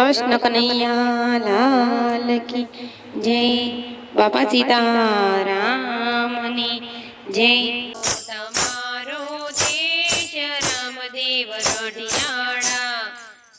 કૃષ્ણ કનૈયા લાલ કી જય। બાપા સીતારામની જય। તમારો દેશ રામદેવ રઢિયાણા,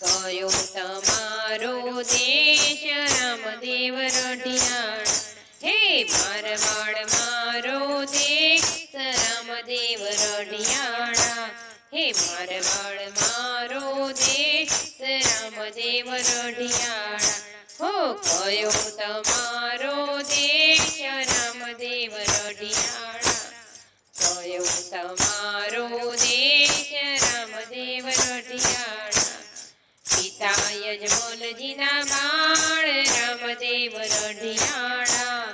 કયો તમારો દેશ રામદેવ રઢિયાણા। હે મારવાડ મારો દેશ રામદેવ રઢિયાણા, હે મારવાડ મારો દેશ રામદેવ રઢિયાણા। હો કયો તમારો દેશ રામદેવ રઢિયાણા, કયો તમારો દેશ રામદેવ રઢિયાણા। પિતા યજમલજીના બાળ રામદેવ રઢિયાણા,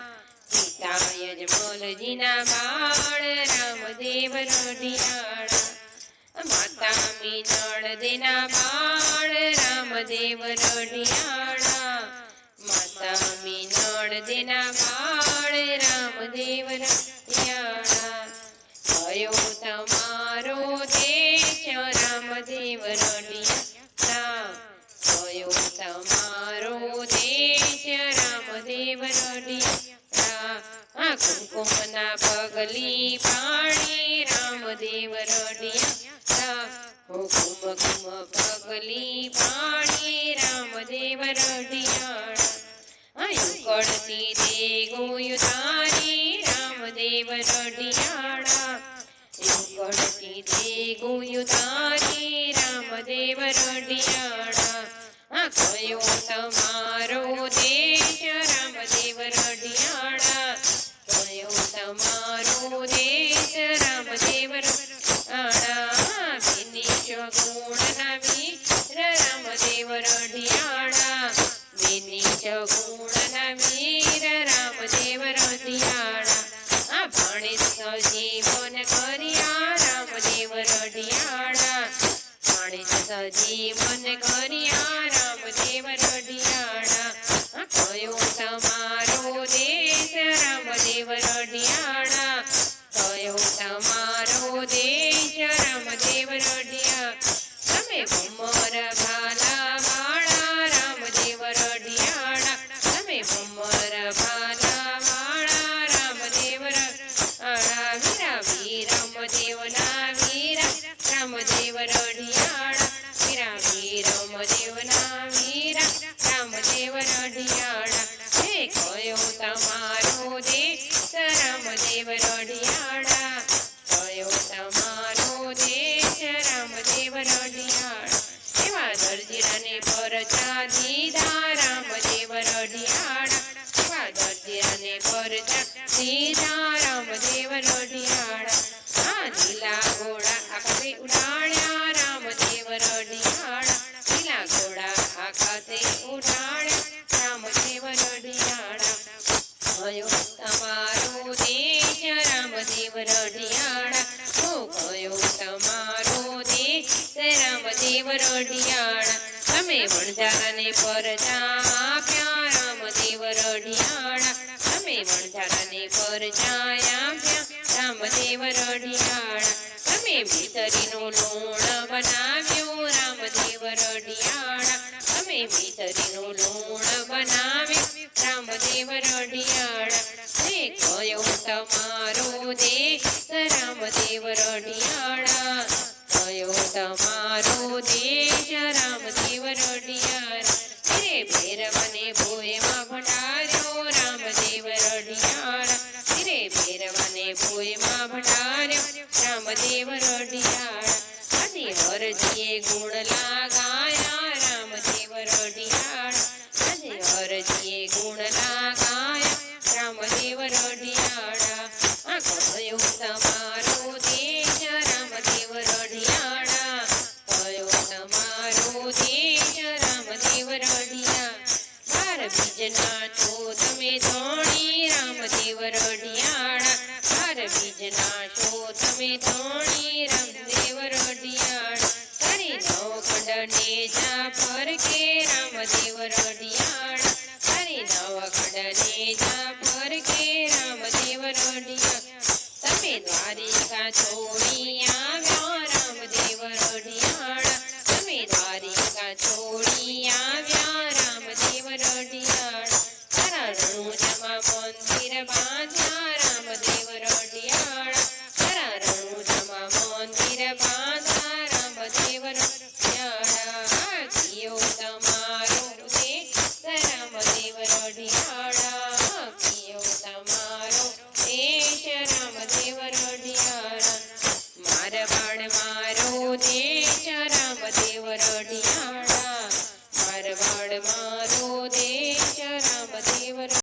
પિતા યજમલજીના બાળ રામદેવ રઢિયાણા। માતા મીનળદેના બાળ રામદેવ રઢિયાણા, માતા મીનળદેના બાળ રામદેવ રઢિયાણા। કયો તમારો દેશ રામદેવ રઢિયાણા, કયો તમારો દેશ રામદેવ રઢિયાણા। આ કુમકુમના પગલી પાણી રામદેવ રઢિયાણા, કુમ કુમ પગલી પાણી રામદેવ રઢિયાણા। યુકળતી દેગું તારી રામદેવ રઢિયાણા, યુકળતી દેગું તારી રામદેવ રઢિયાણા। કયો તમારો દેશ રામદેવ રઢિયાણા, કયો તમારો દેશ રામદેવ રઢિયાણા। વિનિચ ગુણના વીર રામદેવ રઢિયાણા, વિનિચ ગુણના વીર રામદેવ રઢિયાણા। ભાણે સજીવન કર્યા રામદેવ રઢિયાણા, ભાણે સજીવન કર્યા રામદેવ રઢિયાણા। કયો તમારો દેશ રામદેવ રઢિયાણા, કયો તમારો દેશ રામદેવ રઢિયાણા। તમે ભમર ભાલા વાળા રામદેવ રઢિયાણા, તમે ભમર ભાલા વાળા રામદેવ રઢિયાણા। વીરા વીરમદેવના વીરા રામદેવ રઢિયાણા, વીરા વીરમદેવના વીરા રામદેવ રઢિયાણા। હે કયો તમારો દેશ રામદેવ રઢિયાણા, કયો તમારો દેશ રામદેવ રઢિયાણા। એવા દરજીરાને પરચા દીધા રામદેવ રઢિયાણા, એવા દરજીરાને પરચા દીધા રામદેવ રઢિયાણા। લીલા ઘોડા આકાશે ઉડાડ્યા રામદેવ રઢિયાણા, લીલા ઘોડા આકાશે ઉડાડ્યા રામદેવ રઢિયાણા। કયો તમારો દેશ રામદેવ રઢિયાણા, હો કયો તમારો દેશ રામદેવ રઢિયાણા। તમે વણઝારાને પરચા આપ્યા રામદેવ રઢિયાણા, તમે વણઝારાને પરચા આપ્યા રામદેવ રઢિયાણા। તમે ભીતરીનું લૂણ બનાવ્યું રામદેવ રઢિયાણા, તમે ભીતરીનું લૂણ બનાવ્યું રામદેવ રઢિયાણા। હે કયો તમારો દેશ રામદેવ રઢિયાણા, કયો તમારો દેશ રામદેવ રઢિયાણા। હે ભૈરવને ભોયમાં ભંડાર્યો રામદેવ રઢિયાણા, હે ભૈરવને ભોયમાં ભંડાર્યો રામદેવ રઢિયાણા। આદિ હરજીએ ગુણ લાગાયા રામદેવ રઢિયાણા, આદિ હરજીએ ગુણ લાગાયા રામદેવ રઢિયાણા। કયો તમારો દેશ રામદેવ રઢિયાણા, કયો તમારો દેશ રામદેવ રઢિયાણા। 12 બીજના છો તમે ધોણી રામદેવ રઢિયાણા, 12 બીજના છો તમે ધોણી રામદેવ રઢિયાણા। તારી નવખંડને જા ફરકે રામદેવ રઢિયાણા, તારી નવખંડને જા ફરકે રામદેવ રઢિયાણા। તમે દ્વારિકા છો